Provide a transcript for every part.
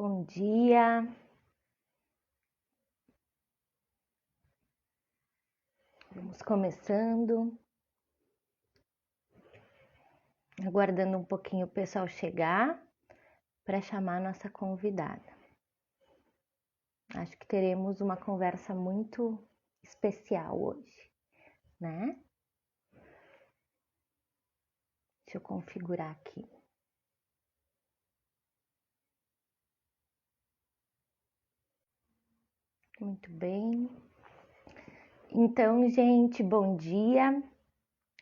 Bom dia. Vamos começando. Aguardando um pouquinho o pessoal chegar para chamar a nossa convidada. Acho que teremos uma conversa muito especial hoje, né? Deixa eu configurar aqui. Muito bem. Então, gente, bom dia.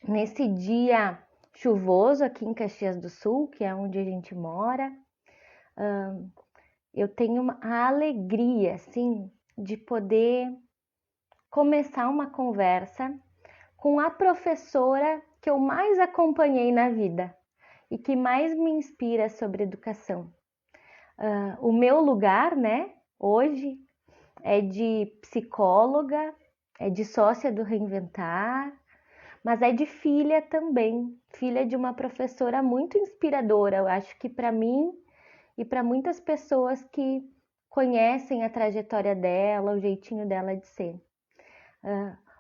Nesse dia chuvoso aqui em Caxias do Sul, que é onde a gente mora, eu tenho a alegria, assim, de poder começar uma conversa com a professora que eu mais acompanhei na vida e que mais me inspira sobre educação. O meu lugar, né, hoje é de psicóloga, é de sócia do Reinventar, mas é de filha também, filha de uma professora muito inspiradora. Eu acho que para mim e para muitas pessoas que conhecem a trajetória dela, o jeitinho dela de ser.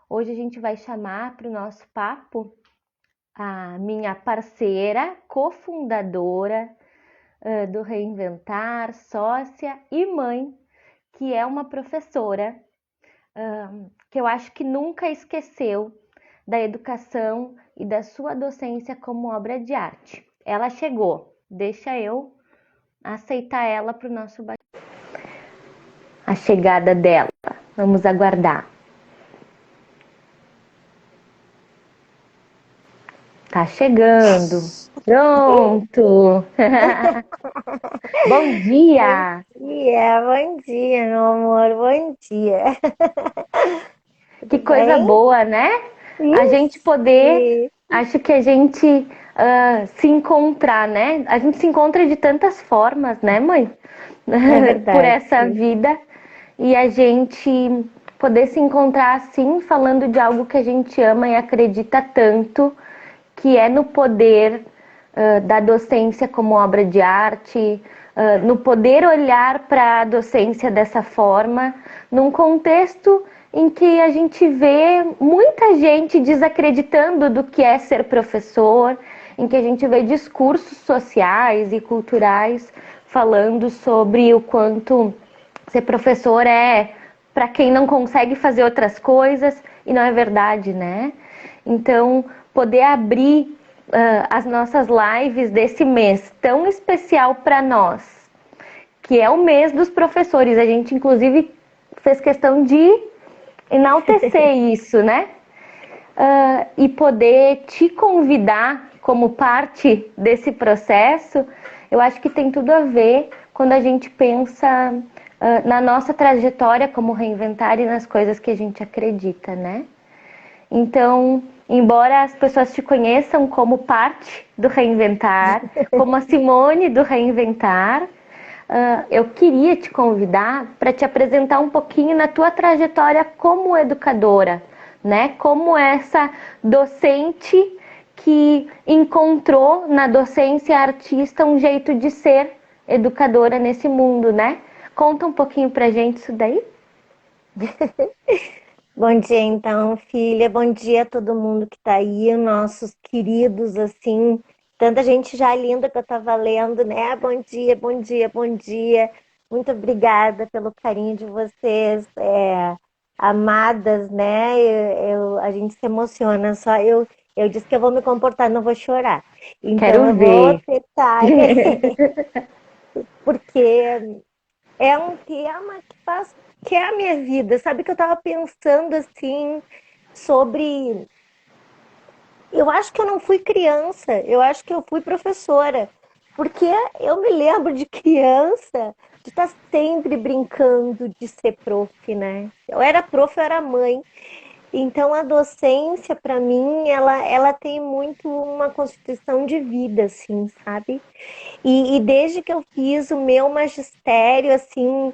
Hoje a gente vai chamar para o nosso papo a minha parceira, cofundadora do Reinventar, sócia e mãe, que é uma professora que eu acho que nunca esqueceu da educação e da sua docência como obra de arte. Ela chegou, deixa eu aceitar ela para o nosso bate-papo. A chegada dela, vamos aguardar. Tá chegando. Pronto. Bom dia. Bom dia, meu amor, bom dia. Que Tudo coisa bem? boa, né? A gente poder, Ixi, acho que a gente se encontrar, né? A gente se encontra de tantas formas, né, mãe? é Por verdade. essa vida. E a gente poder se encontrar assim, falando de algo que a gente ama e acredita tanto, que é no poder da docência como obra de arte, no poder olhar para a docência dessa forma, num contexto em que a gente vê muita gente desacreditando do que é ser professor, em que a gente vê discursos sociais e culturais falando sobre o quanto ser professor é para quem não consegue fazer outras coisas, e não é verdade, né? Então, poder abrir as nossas lives desse mês tão especial para nós, que é o mês dos professores. A gente, inclusive, fez questão de enaltecer isso, né? E poder te convidar como parte desse processo, eu acho que tem tudo a ver quando a gente pensa na nossa trajetória como Reinventar e nas coisas que a gente acredita, né? Então, embora as pessoas te conheçam como parte do Reinventar, como a Simone do Reinventar, eu queria te convidar para te apresentar um pouquinho na tua trajetória como educadora, né? Como essa docente que encontrou na docência artista um jeito de ser educadora nesse mundo, né? Conta um pouquinho pra gente isso daí. Bom dia, então, filha. Bom dia a todo mundo que tá aí, nossos queridos, assim, tanta gente já linda que eu tava lendo, né? Bom dia, bom dia, bom dia. Muito obrigada pelo carinho de vocês, amadas, né? A gente se emociona, eu disse que eu vou me comportar, não vou chorar. Então Quero eu vou ver. tentar, porque é um tema que é a minha vida. Sabe que eu estava pensando assim sobre. Eu acho que eu não fui criança, eu acho que eu fui professora. Porque eu me lembro de criança, de estar sempre brincando de ser prof, né? Eu era prof, eu era mãe. Então a docência, para mim, ela tem muito uma constituição de vida, assim, sabe? E desde que eu fiz o meu magistério, assim,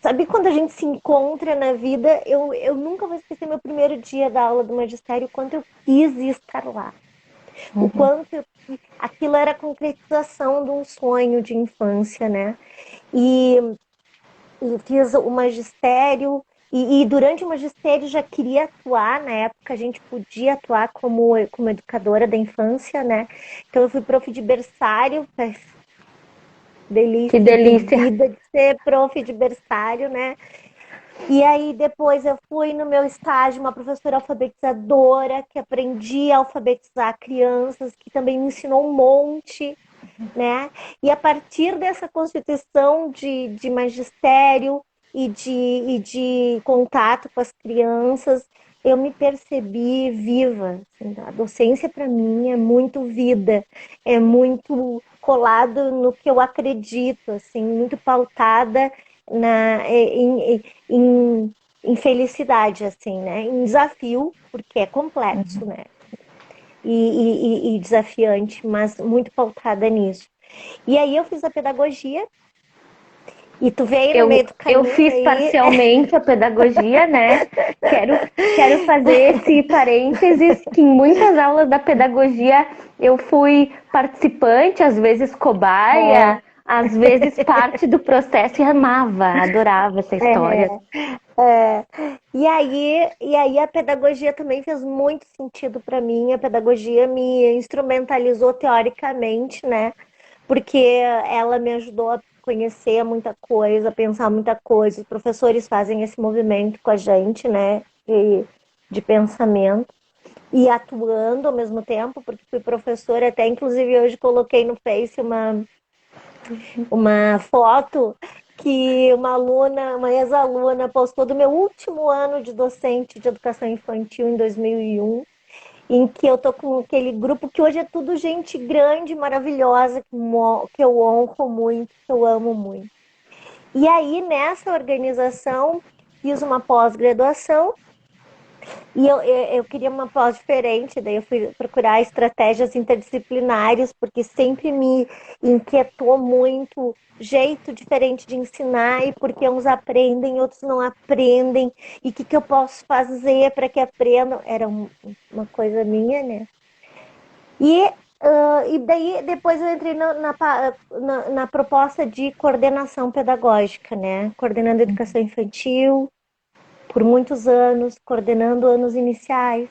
sabe quando a gente se encontra na vida, eu nunca vou esquecer meu primeiro dia da aula do magistério, quanto eu quis estar lá. O Uhum. quanto aquilo era a concretização de um sonho de infância, né? E, e fiz o magistério, e durante o magistério já queria atuar, na época a gente podia atuar como educadora da infância, né? Então eu fui prof de berçário, Que delícia de delícia. vida de ser prof de berçário, né? E aí depois eu fui no meu estágio uma professora alfabetizadora que aprendi a alfabetizar crianças, que também me ensinou um monte, né? E a partir dessa constituição de magistério e de contato com as crianças, eu me percebi viva. Assim, a docência para mim é muito vida, é muito colado no que eu acredito, assim, muito pautada em felicidade, assim, né? Em desafio, porque é complexo, né? E desafiante, mas muito pautada nisso. E aí eu fiz a pedagogia, e tu veio no meio do Eu caminho fiz aí. parcialmente a pedagogia, né? Quero fazer esse parênteses que em muitas aulas da pedagogia eu fui participante, às vezes cobaia, às vezes parte do processo e amava, adorava essa história. É, e aí a pedagogia também fez muito sentido para mim. A pedagogia me instrumentalizou teoricamente, né? Porque ela me ajudou a conhecer muita coisa, a pensar muita coisa. Os professores fazem esse movimento com a gente, né? De pensamento. E atuando ao mesmo tempo, porque fui professora, até inclusive hoje coloquei no Face uma foto que uma aluna, uma ex-aluna, postou do meu último ano de docente de educação infantil em 2001, em que eu tô com aquele grupo que hoje é tudo gente grande, maravilhosa, que eu honro muito, que eu amo muito. E aí, nessa organização, fiz uma pós-graduação e eu queria uma pós diferente, daí eu fui procurar estratégias interdisciplinares, porque sempre me inquietou muito jeito diferente de ensinar e porque uns aprendem, outros não aprendem, e o que eu posso fazer para que aprendam. Era uma coisa minha, né? E daí depois eu entrei na proposta de coordenação pedagógica, né? Coordenando educação infantil, por muitos anos, coordenando anos iniciais,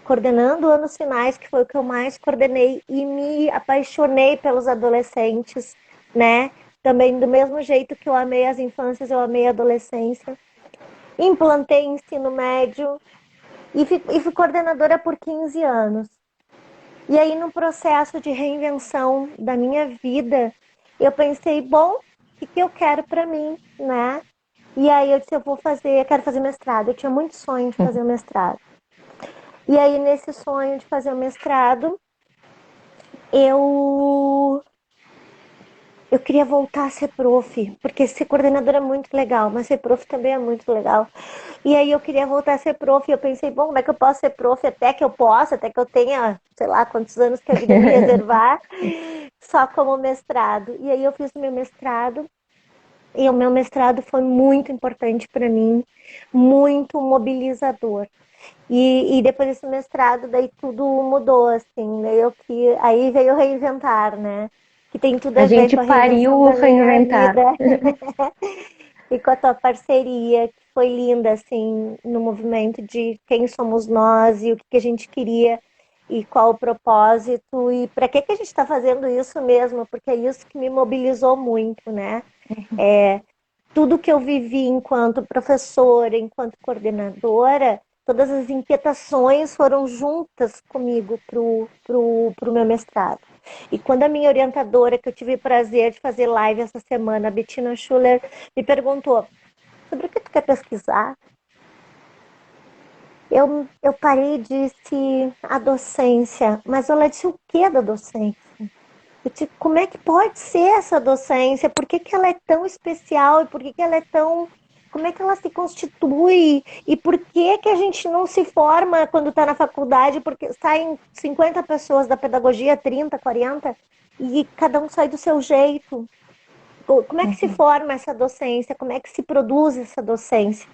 coordenando anos finais, que foi o que eu mais coordenei, e me apaixonei pelos adolescentes, né? Também do mesmo jeito que eu amei as infâncias, eu amei a adolescência. Implantei ensino médio e fui coordenadora por 15 anos. E aí, no processo de reinvenção da minha vida, eu pensei, bom, o que eu quero para mim, né? E aí eu disse, eu quero fazer mestrado. Eu tinha muito sonho de fazer o mestrado. E aí, nesse sonho de fazer o mestrado, eu eu queria voltar a ser prof, porque ser coordenadora é muito legal, mas ser prof também é muito legal. E aí eu queria voltar a ser prof, e eu pensei, bom, como é que eu posso ser prof até que eu possa, até que eu tenha, sei lá, quantos anos que a vida me reservar, só como mestrado. E aí eu fiz o meu mestrado, e o meu mestrado foi muito importante para mim, muito mobilizador. E depois desse mestrado, daí tudo mudou, assim, aí veio o reinventar, né? Que tem tudo A a ver gente com a reinvenção pariu o da minha reinventar. vida e com a tua parceria, que foi linda, assim, no movimento de quem somos nós e o que a gente queria e qual o propósito e para que a gente está fazendo isso mesmo, porque é isso que me mobilizou muito, né? Tudo que eu vivi enquanto professora, enquanto coordenadora, todas as inquietações foram juntas comigo pro meu mestrado. E quando a minha orientadora, que eu tive o prazer de fazer live essa semana, a Bettina Schuller, me perguntou sobre o que tu quer pesquisar, eu parei e disse a docência, mas ela disse o que da docência? Eu disse, como é que pode ser essa docência? Por que, que ela é tão especial? E por que, que ela é tão. Como é que ela se constitui? E por que, que a gente não se forma quando está na faculdade? Porque saem 50 pessoas da pedagogia, 30, 40, e cada um sai do seu jeito. Como é que se forma essa docência? Como é que se produz essa docência?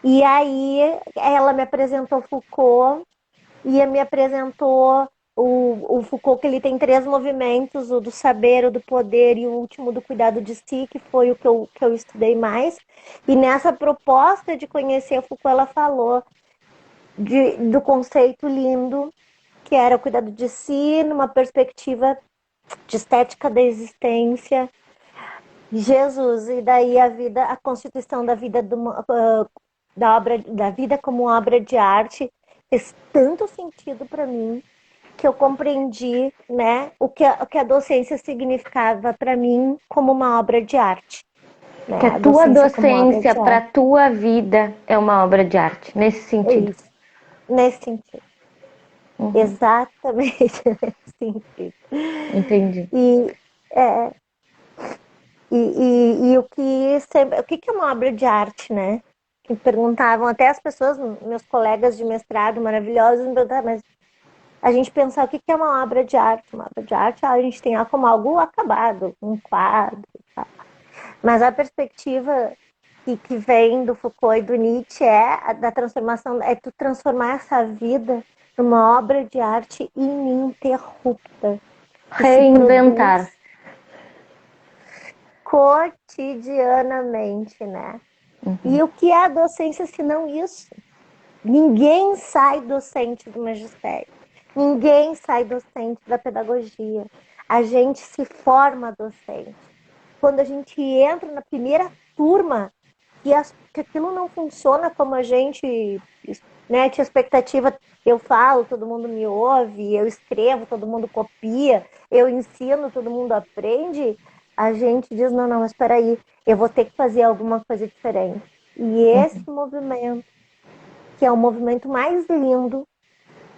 E aí ela me apresentou Foucault e me apresentou o Foucault, que ele tem 3 movimentos, o do saber, o do poder e o último do cuidado de si, que foi o que eu estudei mais. E nessa proposta de conhecer o Foucault, ela falou do conceito lindo, que era o cuidado de si, numa perspectiva de estética da existência. Jesus, e daí a vida, a constituição da vida da vida como obra de arte fez tanto sentido para mim que eu compreendi, né, o que a docência significava para mim como uma obra de arte. Né? Que a tua docência para a tua vida é uma obra de arte, nesse sentido. Isso, nesse sentido. Uhum. Exatamente nesse sentido. Entendi. E o que é uma obra de arte, né? Que perguntavam, até as pessoas, meus colegas de mestrado maravilhosos, me perguntavam, mas a gente pensar o que é uma obra de arte. Uma obra de arte a gente tem como algo acabado, um quadro. Tá? Mas a perspectiva que vem do Foucault e do Nietzsche é da transformação, é tu transformar essa vida numa obra de arte ininterrupta. Reinventar. Cotidianamente, né? Uhum. E o que é a docência se não isso? Ninguém sai docente do magistério. Ninguém sai docente da pedagogia. A gente se forma docente. Quando a gente entra na primeira turma, que aquilo não funciona como a gente, né, tinha expectativa, eu falo, todo mundo me ouve, eu escrevo, todo mundo copia, eu ensino, todo mundo aprende, a gente diz, não, mas espera aí, eu vou ter que fazer alguma coisa diferente. E esse movimento, que é o movimento mais lindo,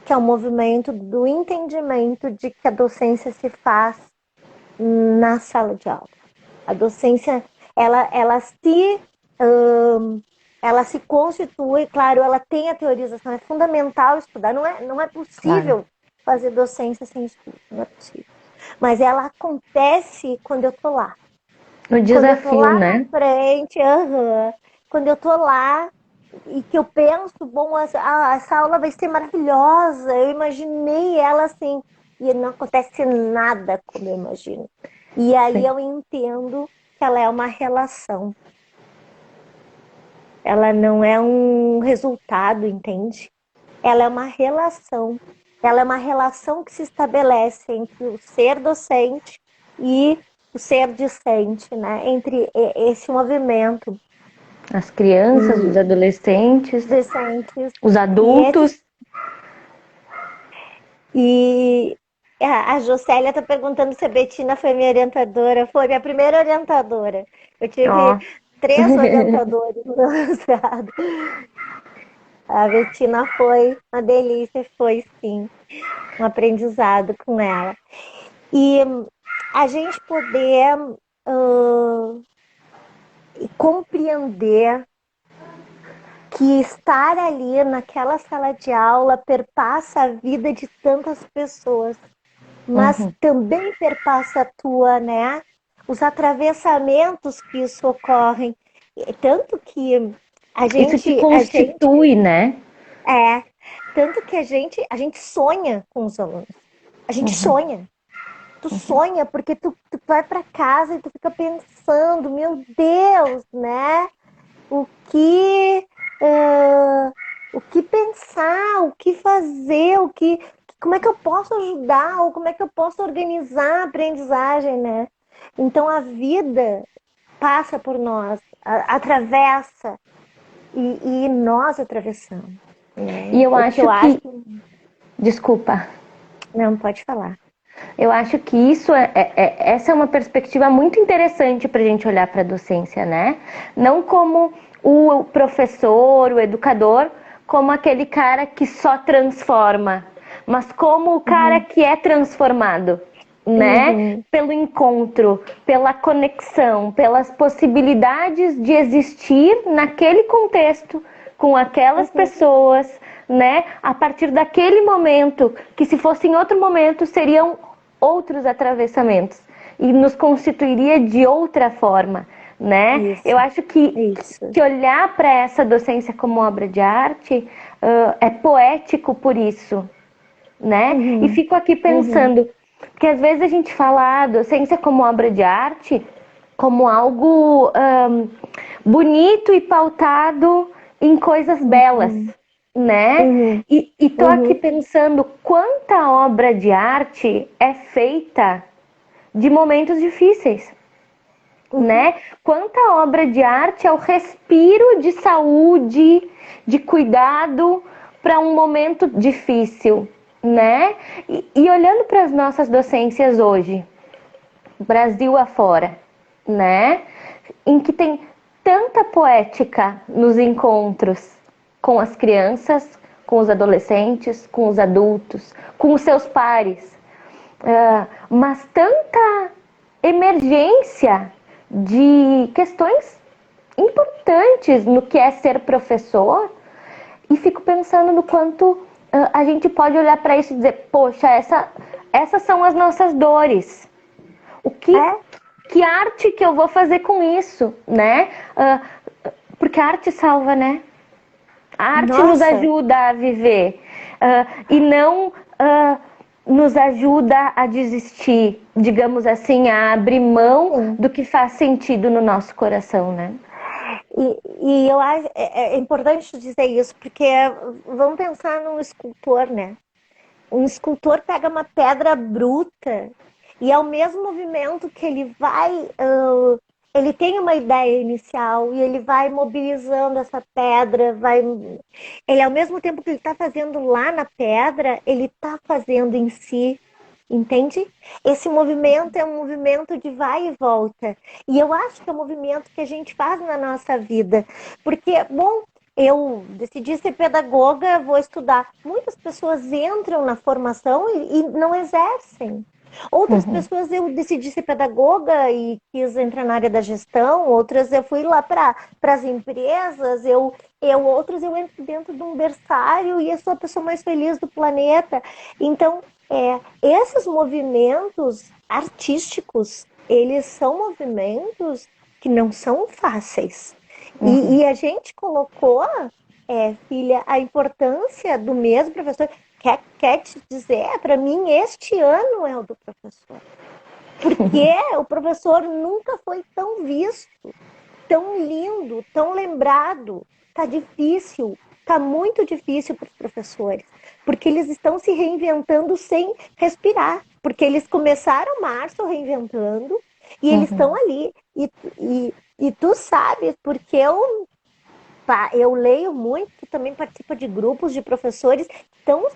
que é o movimento do entendimento de que a docência se faz na sala de aula. A docência, ela se constitui, claro, ela tem a teorização, é fundamental estudar, não é possível fazer docência sem estudo, não é possível. Mas ela acontece quando eu tô lá. No desafio, quando eu tô lá, né? Na frente, quando eu tô lá e que eu penso, bom, essa aula vai ser maravilhosa, eu imaginei ela assim, e não acontece nada como eu imagino. E aí eu entendo que ela é uma relação. Ela não é um resultado, entende? Ela é uma relação. Ela é uma relação que se estabelece entre o ser docente e o ser discente, né? Entre esse movimento. As crianças, os adolescentes, os adultos. E a Jocélia está perguntando se a Betina foi minha orientadora. Foi minha primeira orientadora. Eu tive 3 orientadores no meu mestrado. A Betina foi uma delícia, foi sim, um aprendizado com ela. E a gente poder compreender que estar ali naquela sala de aula perpassa a vida de tantas pessoas, mas também perpassa a tua, né? Os atravessamentos que isso ocorrem. Tanto que a gente... Isso te constitui, né? Tanto que a gente sonha com os alunos. A gente sonha. Tu sonha porque tu vai para casa e tu fica pensando, meu Deus, né? O que pensar, o que fazer, como é que eu posso ajudar, ou como é que eu posso organizar a aprendizagem, né? Então a vida passa por nós, atravessa, e nós atravessamos. Né? E eu acho que... Desculpa. Não, pode falar. Eu acho que essa é uma perspectiva muito interessante para a gente olhar para a docência, né? Não como o professor, o educador, como aquele cara que só transforma, mas como o cara que é transformado, né? Pelo encontro, pela conexão, pelas possibilidades de existir naquele contexto, com aquelas pessoas, né? A partir daquele momento, que se fosse em outro momento, seriam outros atravessamentos e nos constituiria de outra forma, né? Isso, eu acho que olhar para essa docência como obra de arte é poético por isso, né? E fico aqui pensando, porque às vezes a gente fala a docência como obra de arte, como algo bonito e pautado em coisas belas, né? E tô aqui pensando quanta obra de arte é feita de momentos difíceis, né? Quanta obra de arte é o respiro de saúde, de cuidado para um momento difícil, né? E olhando para as nossas docências hoje, Brasil afora, né? Em que tem tanta poética nos encontros com as crianças, com os adolescentes, com os adultos, com os seus pares, mas tanta emergência de questões importantes no que é ser professor, e fico pensando no quanto a gente pode olhar para isso e dizer, poxa, essas são as nossas dores. Que arte que eu vou fazer com isso, né? Porque a arte salva, né? A arte nos ajuda a viver e não nos ajuda a desistir, digamos assim, a abrir mão do que faz sentido no nosso coração, né? E eu acho é importante dizer isso, porque vamos pensar num escultor, né? Um escultor pega uma pedra bruta e é o mesmo movimento que ele vai... ele tem uma ideia inicial e ele vai mobilizando essa pedra, ele, ao mesmo tempo que ele está fazendo lá na pedra, ele está fazendo em si, entende? Esse movimento é um movimento de vai e volta. E eu acho que é um movimento que a gente faz na nossa vida. Porque, bom, eu decidi ser pedagoga, vou estudar. Muitas pessoas entram na formação e não exercem. Outras pessoas, eu decidi ser pedagoga e quis entrar na área da gestão. Outras eu fui lá para as empresas. Outras eu entro dentro de um berçário e eu sou a pessoa mais feliz do planeta. Então, esses movimentos artísticos, eles são movimentos que não são fáceis. E a gente colocou, filha, a importância do mesmo professor. Quer te dizer, para mim, este ano é o do professor. Porque o professor nunca foi tão visto, tão lindo, tão lembrado. Tá difícil, tá muito difícil para os professores. Porque eles estão se reinventando sem respirar. Porque eles começaram março reinventando e eles estão ali. E tu sabes, porque eu leio muito, tu também participa de grupos de professores que estão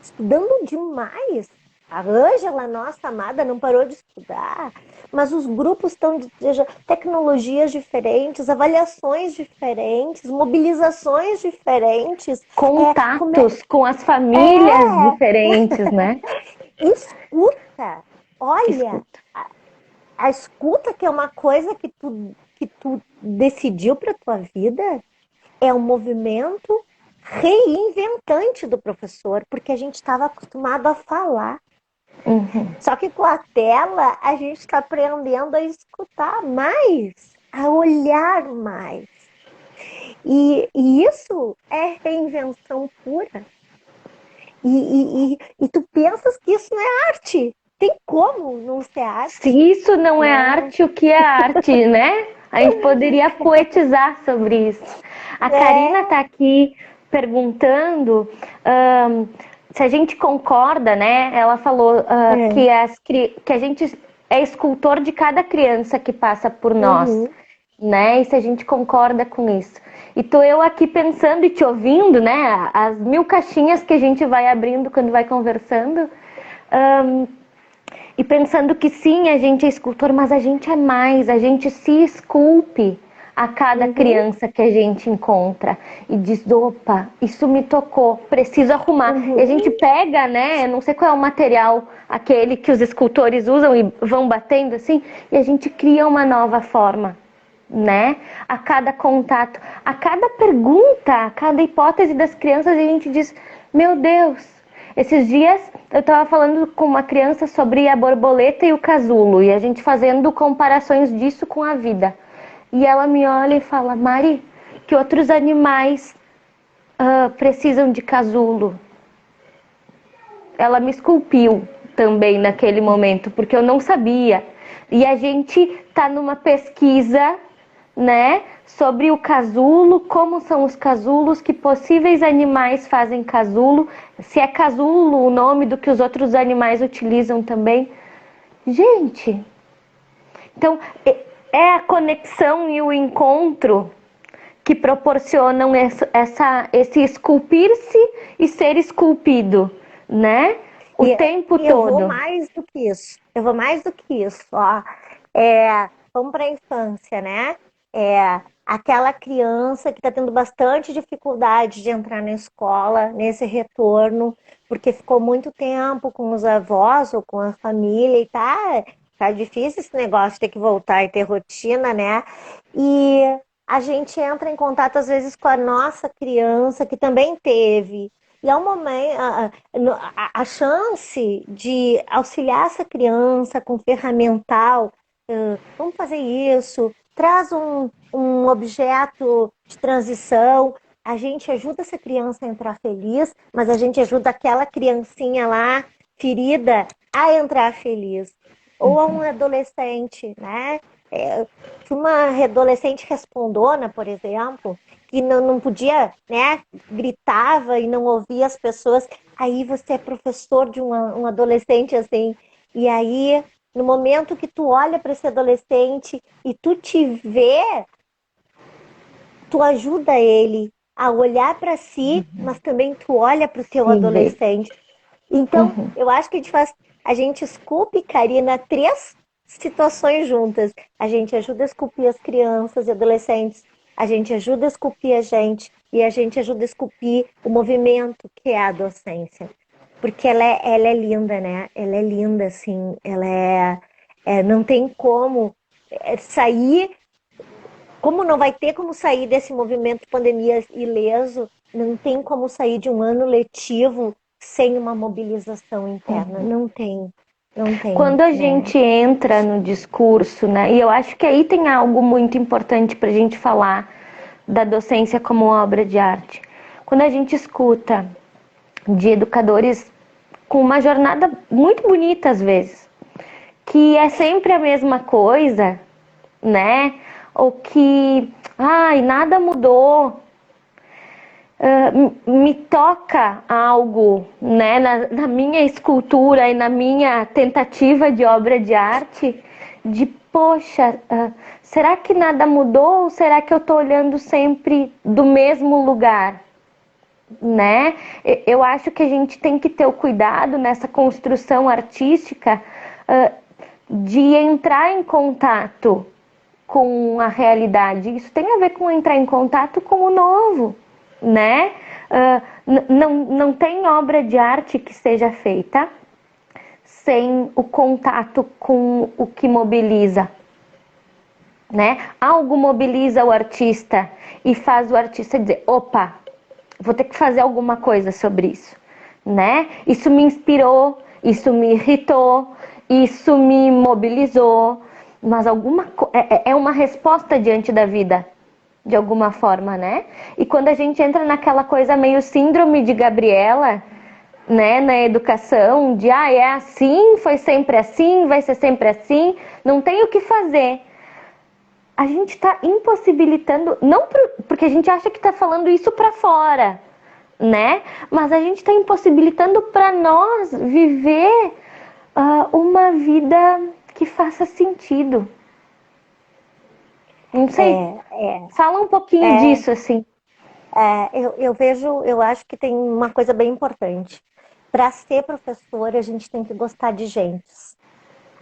estudando demais. A Ângela, nossa amada, não parou de estudar, mas os grupos estão de tecnologias diferentes, avaliações diferentes, mobilizações diferentes. Contatos com as famílias diferentes, né? Escuta, olha, a escuta, que é uma coisa que tu decidiu para tua vida, é um movimento reinventante do professor, porque a gente estava acostumado a falar. Só que com a tela a gente está aprendendo a escutar mais, a olhar mais. E isso é reinvenção pura. E tu pensas que isso não é arte. Tem como não ser arte? Se isso não é arte, o que é arte, né? A gente poderia poetizar sobre isso. A Karina está aqui perguntando se a gente concorda, né? Ela falou que a gente é escultor de cada criança que passa por nós, né? E se a gente concorda com isso. E tô eu aqui pensando e te ouvindo, né? As 1000 caixinhas que a gente vai abrindo quando vai conversando. E pensando que sim, a gente é escultor, mas a gente é mais, a gente se esculpe a cada criança que a gente encontra e diz, opa, isso me tocou, preciso arrumar. E a gente pega, né, não sei qual é o material, aquele que os escultores usam e vão batendo assim, e a gente cria uma nova forma, né? A cada contato, a cada pergunta, a cada hipótese das crianças, a gente diz, meu Deus, esses dias eu estava falando com uma criança sobre a borboleta e o casulo, e a gente fazendo comparações disso com a vida. E ela me olha e fala, Mari, que outros animais precisam de casulo? ela me esculpiu também naquele momento, porque eu não sabia. E a gente tá numa pesquisa, né, sobre o casulo, como são os casulos, que possíveis animais fazem casulo, se é casulo o nome do que os outros animais utilizam também. Gente, então é a conexão e o encontro que proporcionam esse esculpir-se e ser esculpido, né? O tempo todo. Eu vou mais do que isso. Eu vou mais do que isso. Ó. Vamos para a infância, né? Aquela criança que está tendo bastante dificuldade de entrar na escola, nesse retorno, porque ficou muito tempo com os avós ou com a família e tá difícil esse negócio de ter que voltar e ter rotina, né? E a gente entra em contato às vezes com a nossa criança que também teve. E é um momento, a chance de auxiliar essa criança com ferramental, vamos fazer isso, traz um objeto de transição, a gente ajuda essa criança a entrar feliz, mas a gente ajuda aquela criancinha lá, ferida, a entrar feliz. Ou a um adolescente, né? Uma adolescente respondona, por exemplo, que não podia, né, gritava e não ouvia as pessoas, aí você é professor de um adolescente assim, e aí no momento que tu olha para esse adolescente e tu te vê, tu ajuda ele a olhar para si, mas também tu olha para o teu adolescente. Então, eu acho que a gente esculpe, Karina, 3 situações juntas. A gente ajuda a esculpir as crianças e adolescentes, a gente ajuda a esculpir a gente e a gente ajuda a esculpir o movimento que é a docência. Porque ela é linda, né? Ela é linda, assim. Ela não tem como sair. Como não vai ter como sair desse movimento pandemia ileso, não tem como sair de um ano letivo sem uma mobilização interna. Não tem. Quando a gente entra no discurso, né? E eu acho que aí tem algo muito importante para a gente falar da docência como obra de arte. Quando a gente escuta de educadores com uma jornada muito bonita às vezes, que é sempre a mesma coisa, né? Ou que, nada mudou. Me toca algo, né, na minha escultura e na minha tentativa de obra de arte, de poxa, será que nada mudou ou será que eu estou olhando sempre do mesmo lugar? Né? Eu acho que a gente tem que ter o cuidado nessa construção artística de entrar em contato com a realidade. Isso tem a ver com entrar em contato com o novo, né? Não tem obra de arte que seja feita sem o contato com o que mobiliza, né? Algo mobiliza o artista e faz o artista dizer, opa, vou ter que fazer alguma coisa sobre isso, né? Isso me inspirou, isso me irritou, isso me mobilizou, mas é uma resposta diante da vida, de alguma forma, né? E quando a gente entra naquela coisa meio síndrome de Gabriela, né, na educação, de é assim, foi sempre assim, vai ser sempre assim, não tem o que fazer. A gente está impossibilitando, não porque a gente acha que está falando isso para fora, né? Mas a gente está impossibilitando para nós viver uma vida que faça sentido. Não sei. Fala um pouquinho disso, assim. Eu acho que tem uma coisa bem importante. Para ser professora, a gente tem que gostar de gente.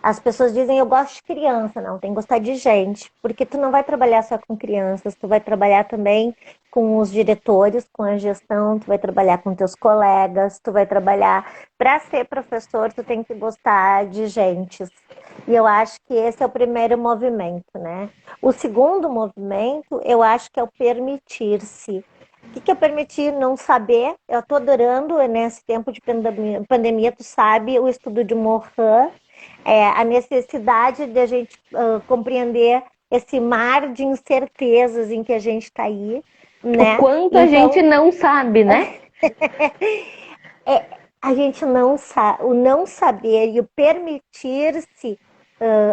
As pessoas dizem, eu gosto de criança. Não, tem que gostar de gente. Porque tu não vai trabalhar só com crianças, tu vai trabalhar também com os diretores, com a gestão, tu vai trabalhar com teus colegas, tu vai trabalhar... Para ser professor, tu tem que gostar de gente. E eu acho que esse é o primeiro movimento, né? O segundo movimento, eu acho que é o permitir-se. O que é permitir não saber? Eu estou adorando, nesse tempo de pandemia, tu sabe, o estudo de Morin, a necessidade de a gente compreender esse mar de incertezas em que a gente está aí, né? O quanto a gente não sabe, né? a gente não sabe, o não saber e o permitir-se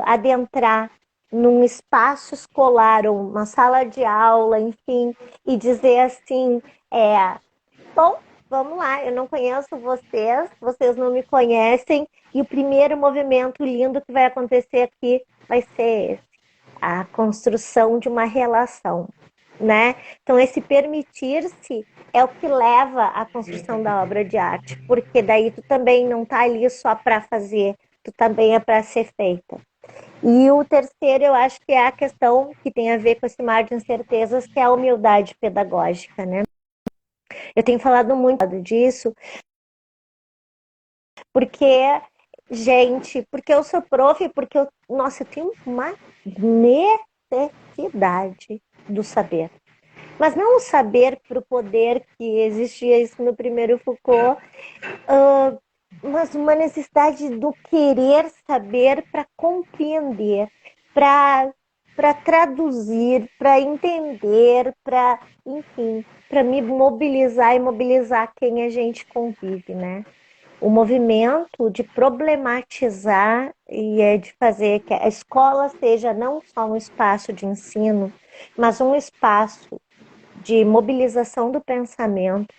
adentrar num espaço escolar ou uma sala de aula, enfim, e dizer assim, bom, vamos lá, eu não conheço vocês, vocês não me conhecem, e o primeiro movimento lindo que vai acontecer aqui vai ser esse, a construção de uma relação, né? Então, esse permitir-se é o que leva à construção da obra de arte, porque daí tu também não tá ali só para fazer, tu também é para ser feita. E o terceiro, eu acho que é a questão que tem a ver com esse mar de incertezas, que é a humildade pedagógica, né? Eu tenho falado muito disso, porque, gente, porque eu sou prof, porque nossa, eu tenho uma necessidade do saber. Mas não o saber para o poder, que existia isso no primeiro Foucault, mas uma necessidade do querer saber para compreender, para traduzir, para entender, para, enfim, para me mobilizar e mobilizar quem a gente convive, né? O movimento de problematizar e de fazer que a escola seja não só um espaço de ensino, mas um espaço de mobilização do pensamento,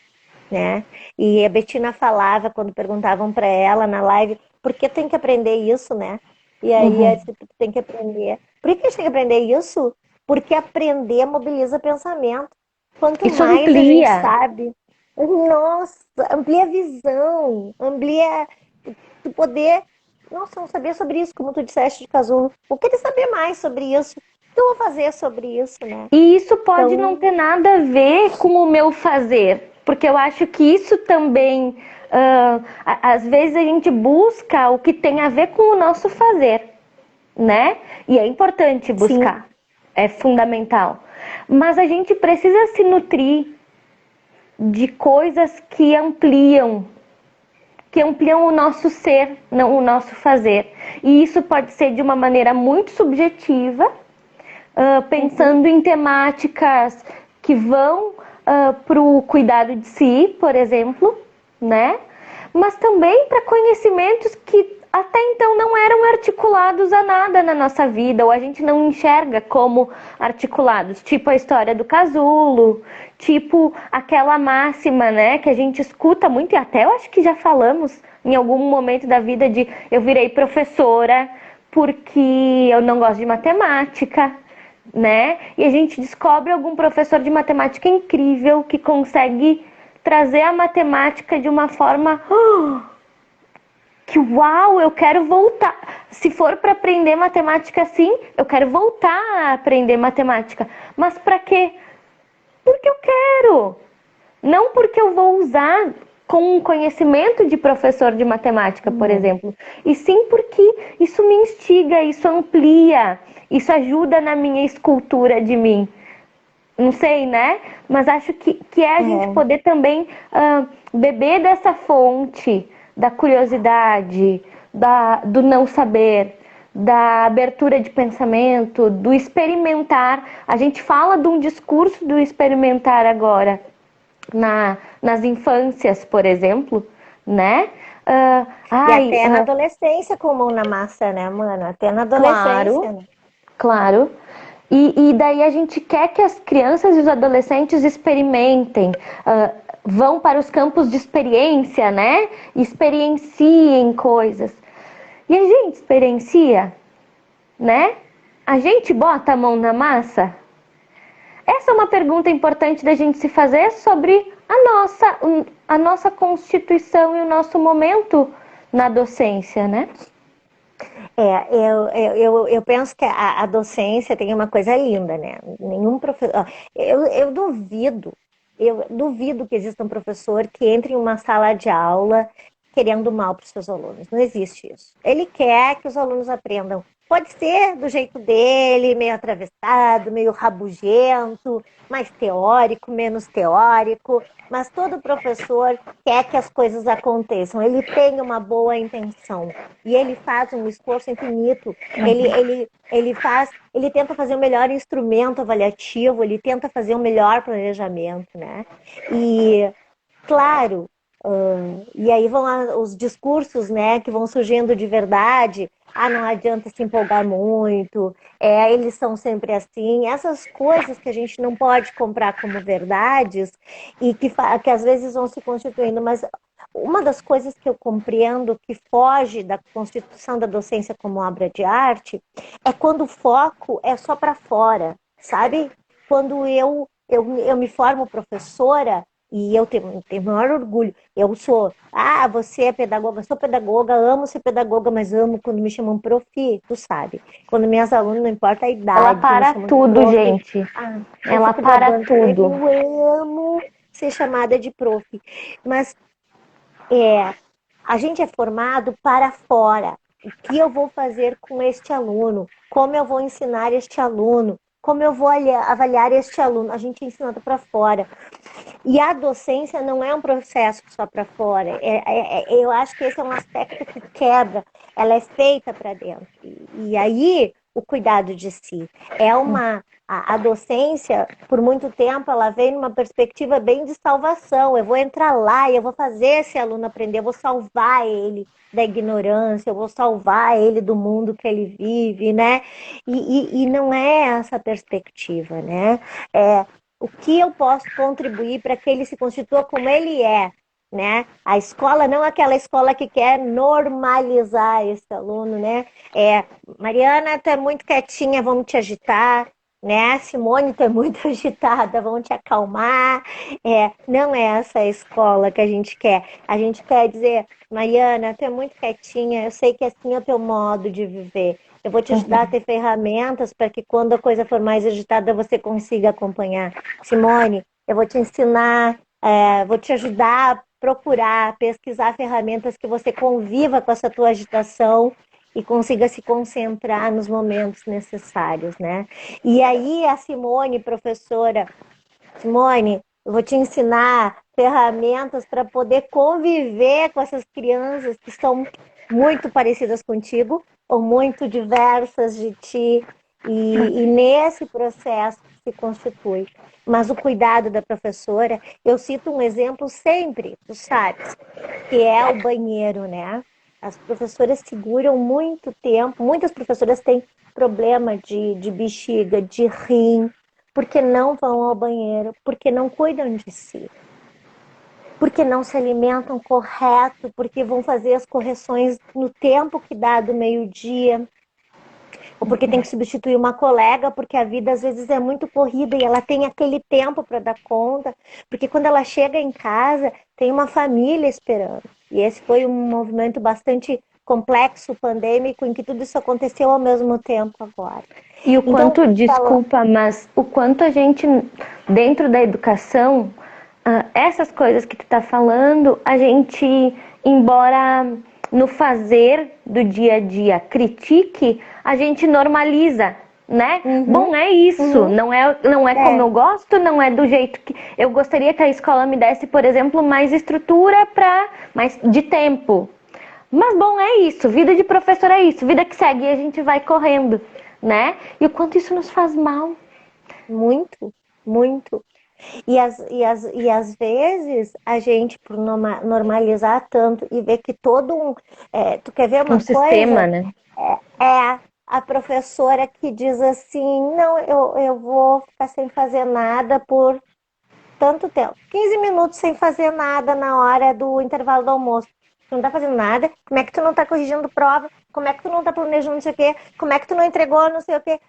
né? E a Betina falava quando perguntavam para ela na live, por que tem que aprender isso, né? E aí Uhum. tem que aprender. Por que a gente tem que aprender isso? Porque aprender mobiliza pensamento. Quanto Isso mais a gente amplia. sabe, nossa, amplia a visão, amplia tu poder, nossa, não saber sobre isso, como tu disseste de casulo. Eu queria saber mais sobre isso. O que eu vou fazer sobre isso, né? E isso pode não Então, ter nada a ver com o meu fazer, porque eu acho que isso também, às vezes a gente busca o que tem a ver com o nosso fazer, né? E é importante sim, buscar, é fundamental. Mas a gente precisa se nutrir de coisas que ampliam o nosso ser, não o nosso fazer. E isso pode ser de uma maneira muito subjetiva, uhum, pensando em temáticas que vão para o cuidado de si, por exemplo, né? Mas também para conhecimentos que até então não eram articulados a nada na nossa vida, ou a gente não enxerga como articulados, tipo a história do casulo, tipo aquela máxima, né, que a gente escuta muito e até eu acho que já falamos em algum momento da vida de eu virei professora porque eu não gosto de matemática, né? E a gente descobre algum professor de matemática incrível que consegue trazer a matemática de uma forma que uau, eu quero voltar. Se for para aprender matemática assim, eu quero voltar a aprender matemática. Mas para quê? Porque eu quero. Não porque eu vou usar com um conhecimento de professor de matemática, por uhum, exemplo, e sim porque isso me instiga, isso amplia, isso ajuda na minha escultura de mim. Não sei, né? Mas acho que é a gente é. poder também beber dessa fonte da curiosidade, do não saber, da abertura de pensamento, do experimentar. A gente fala de um discurso do experimentar agora nas infâncias, por exemplo, né? E até na adolescência com mão na massa, né, mano? Até na adolescência, Claro, né? claro. E daí a gente quer que as crianças e os adolescentes experimentem, vão para os campos de experiência, né? Experienciem coisas. E a gente experiencia, né? A gente bota a mão na massa? Essa é uma pergunta importante da gente se fazer sobre a nossa constituição e o nosso momento na docência, né? Eu penso que a docência tem uma coisa linda, né? Nenhum professor. Eu duvido que exista um professor que entre em uma sala de aula querendo mal para os seus alunos. Não existe isso. Ele quer que os alunos aprendam. Pode ser do jeito dele, meio atravessado, meio rabugento, mais teórico, menos teórico, mas todo professor quer que as coisas aconteçam. Ele tem uma boa intenção e ele faz um esforço infinito. Ele tenta fazer o melhor instrumento avaliativo, ele tenta fazer o melhor planejamento, né? E claro, E aí vão os discursos, né, que vão surgindo de verdade. Ah, não adianta se empolgar muito. Eles são sempre assim. Essas coisas que a gente não pode comprar como verdades e que às vezes vão se constituindo. Mas uma das coisas que eu compreendo que foge da constituição da docência como obra de arte é quando o foco é só para fora, sabe? Quando eu me formo professora e eu tenho maior orgulho. Você é pedagoga, eu sou pedagoga, amo ser pedagoga, mas amo quando me chamam prof, tu sabe. Quando minhas alunas, não importa a Ela idade, me para chamam de tudo, prof. gente. Eu Ela fico para babando, tudo. eu amo ser chamada de prof. Mas a gente é formado para fora. O que eu vou fazer com este aluno? Como eu vou ensinar este aluno? Como eu vou avaliar este aluno? A gente é ensinado para fora. E a docência não é um processo só para fora. Eu acho que esse é um aspecto que quebra. Ela é feita para dentro. E aí, o cuidado de si. A docência, por muito tempo, ela vem numa perspectiva bem de salvação. Eu vou entrar lá e eu vou fazer esse aluno aprender, eu vou salvar ele da ignorância, eu vou salvar ele do mundo que ele vive, né? E não é essa a perspectiva, né? O que eu posso contribuir para que ele se constitua como ele é, né? A escola não é aquela escola que quer normalizar esse aluno, né? Mariana, tu é muito quietinha, vamos te agitar, né? Simone, tu é muito agitada, vamos te acalmar. Não é essa a escola que a gente quer. A gente quer dizer, Mariana, tu é muito quietinha, eu sei que assim é o teu modo de viver. Eu vou te ajudar a ter ferramentas para que quando a coisa for mais agitada você consiga acompanhar. Simone, eu vou te ensinar, vou te ajudar a procurar, pesquisar ferramentas que você conviva com essa tua agitação e consiga se concentrar nos momentos necessários, né? E aí a Simone, professora, Simone, eu vou te ensinar ferramentas para poder conviver com essas crianças que são muito parecidas contigo ou muito diversas de ti. E nesse processo se constitui. Mas o cuidado da professora, eu cito um exemplo sempre, tu sabes, que é o banheiro, né? As professoras seguram muito tempo, muitas professoras têm problema de bexiga, de rim, porque não vão ao banheiro, porque não cuidam de si, porque não se alimentam correto, porque vão fazer as correções no tempo que dá do meio-dia, ou porque tem que substituir uma colega, porque a vida às vezes é muito corrida e ela tem aquele tempo para dar conta, porque quando ela chega em casa, tem uma família esperando. E esse foi um movimento bastante complexo, pandêmico, em que tudo isso aconteceu ao mesmo tempo agora. E o Então, quanto, desculpa, mas o quanto a gente, dentro da educação, essas coisas que tu tá falando, a gente, embora no fazer do dia a dia critique, a gente normaliza, né? Bom, é isso, não é como eu gosto, não é do jeito que eu gostaria que a escola me desse, por exemplo, mais estrutura para mais de tempo. Mas bom, é isso, vida de professor é isso, vida que segue e a gente vai correndo, né? E o quanto isso nos faz mal. muito, muito. E às vezes a gente, por normalizar tanto e ver que todo um. Tu quer ver Um uma sistema, coisa? né? É a professora que diz assim: não, eu vou ficar sem fazer nada por tanto tempo 15 minutos sem fazer nada na hora do intervalo do almoço. Tu não tá fazendo nada? Como é que tu não tá corrigindo prova? Como é que tu não tá planejando não sei o quê? Como é que tu não entregou não sei o quê?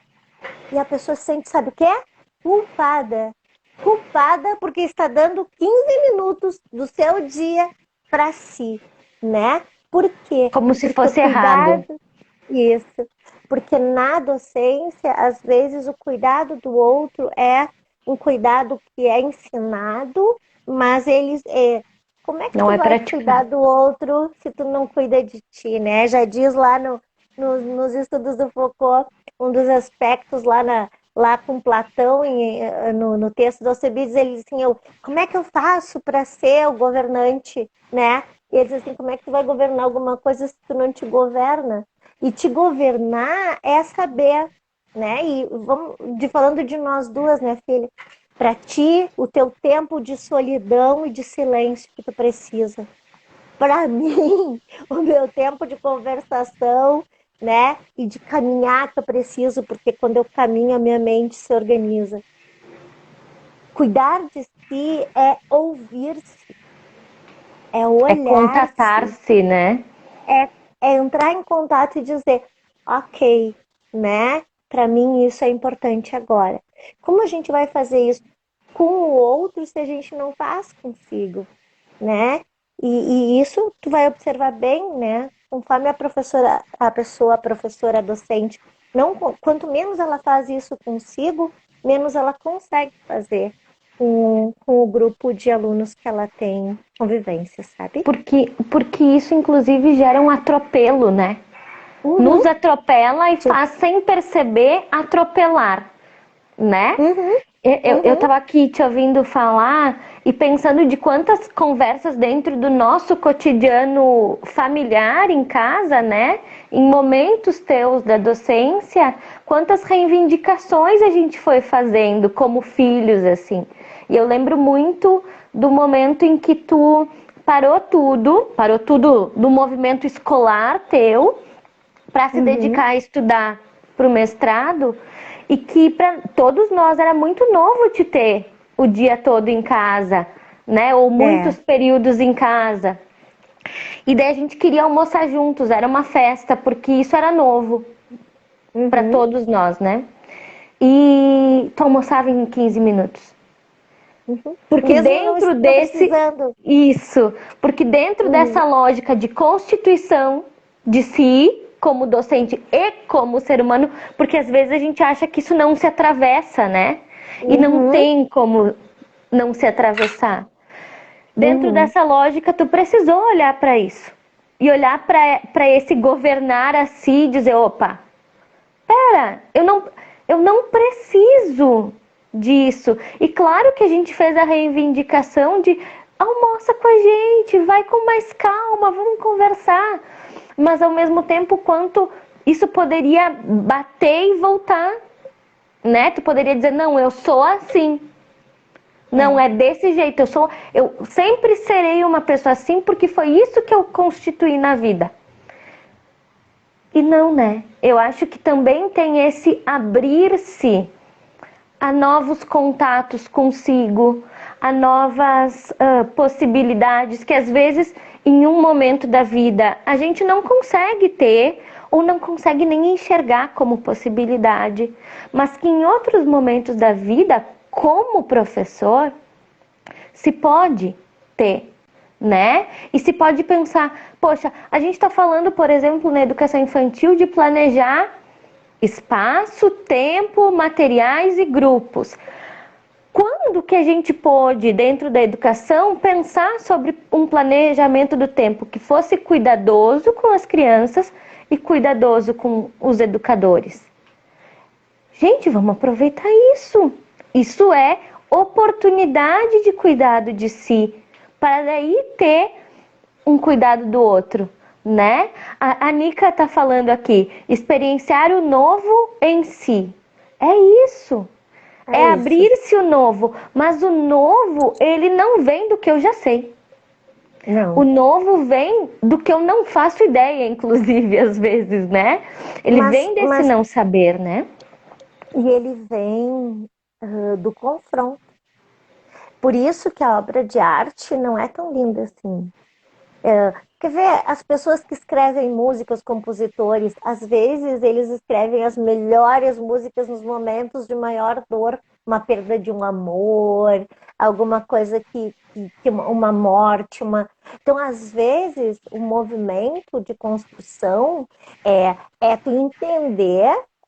E a pessoa se sente, sabe o quê? Culpada. Culpada porque está dando 15 minutos do seu dia para si, né? Por quê? Como se Porque o fosse errado. cuidado, isso, porque na docência, às vezes, o cuidado do outro é um cuidado que é ensinado, mas como é que Não tu é vai cuidar praticado. do outro se tu não cuida de ti, né? Já diz lá nos estudos do Foucault, um dos aspectos lá com Platão, no texto do Alcibiades, ele diz assim, como é que eu faço para ser o governante, né? E ele diz assim, como é que tu vai governar alguma coisa se tu não te governa? E te governar é saber, né? E falando de nós duas, né, filha? para ti, o teu tempo de solidão e de silêncio que tu precisa. Para mim, o meu tempo de conversação, né, e de caminhar que eu preciso, porque quando eu caminho a minha mente se organiza. Cuidar de si é ouvir-se, é É olhar-se, contatar-se, né? é, é entrar em contato e dizer, ok, né? Para mim isso é importante agora. Como a gente vai fazer isso com o outro se a gente não faz consigo, né? E isso tu vai observar bem, né? Conforme a professora, a pessoa, a professora, a docente, não, quanto menos ela faz isso consigo, menos ela consegue fazer com o grupo de alunos que ela tem convivência, sabe? Porque isso, inclusive, gera um atropelo, né? Uhum, Nos atropela e sim. faz, sem perceber, atropelar, né? Uhum, Eu uhum, estava aqui te ouvindo falar e pensando de quantas conversas dentro do nosso cotidiano familiar em casa, né? Em momentos teus da docência, quantas reivindicações a gente foi fazendo como filhos, assim. E eu lembro muito do momento em que tu parou tudo do movimento escolar teu para se uhum. dedicar a estudar para o mestrado e que para todos nós era muito novo te ter o dia todo em casa, né? Ou É. muitos períodos em casa. E daí a gente queria almoçar juntos, era uma festa, porque isso era novo para Uhum, todos nós, né? E tu almoçava em 15 minutos. uhum. Porque Mesmo dentro não desse. precisando. Isso. Porque dentro Uhum, dessa lógica de constituição de si, como docente e como ser humano, porque às vezes a gente acha que isso não se atravessa, né? E não uhum, tem como não se atravessar. Dentro uhum. dessa lógica, tu precisou olhar para isso. E olhar para esse governar a si e dizer: opa, pera, eu não preciso disso. E claro que a gente fez a reivindicação de almoça com a gente, vai com mais calma, vamos conversar. Mas ao mesmo tempo, quanto isso poderia bater e voltar, né? Tu poderia dizer, não, eu sou assim. Não É. é desse jeito, eu sempre serei uma pessoa assim porque foi isso que eu constituí na vida. E não, né? Eu acho que também tem esse abrir-se a novos contatos consigo, a novas possibilidades que às vezes em um momento da vida a gente não consegue ter ou não consegue nem enxergar como possibilidade, mas que em outros momentos da vida, como professor, se pode ter, né? E se pode pensar, poxa, a gente está falando, por exemplo, na educação infantil de planejar espaço, tempo, materiais e grupos. Quando que a gente pôde, dentro da educação, pensar sobre um planejamento do tempo que fosse cuidadoso com as crianças e cuidadoso com os educadores? Gente, vamos aproveitar isso. Isso é oportunidade de cuidado de si, para daí ter um cuidado do outro, né? A Nica tá falando aqui, experienciar o novo em si. É isso. É É isso. abrir-se o novo, mas o novo, ele não vem do que eu já sei. O Não. novo vem do que eu não faço ideia, inclusive, às vezes, né? Ele Mas, vem desse mas não saber, né? e ele vem do confronto. Por isso que a obra de arte não é tão linda assim. Quer ver, as pessoas que escrevem músicas, compositores, às vezes eles escrevem as melhores músicas nos momentos de maior dor, uma perda de um amor, alguma coisa que uma morte, uma. Então, às vezes, o movimento de construção é tu entender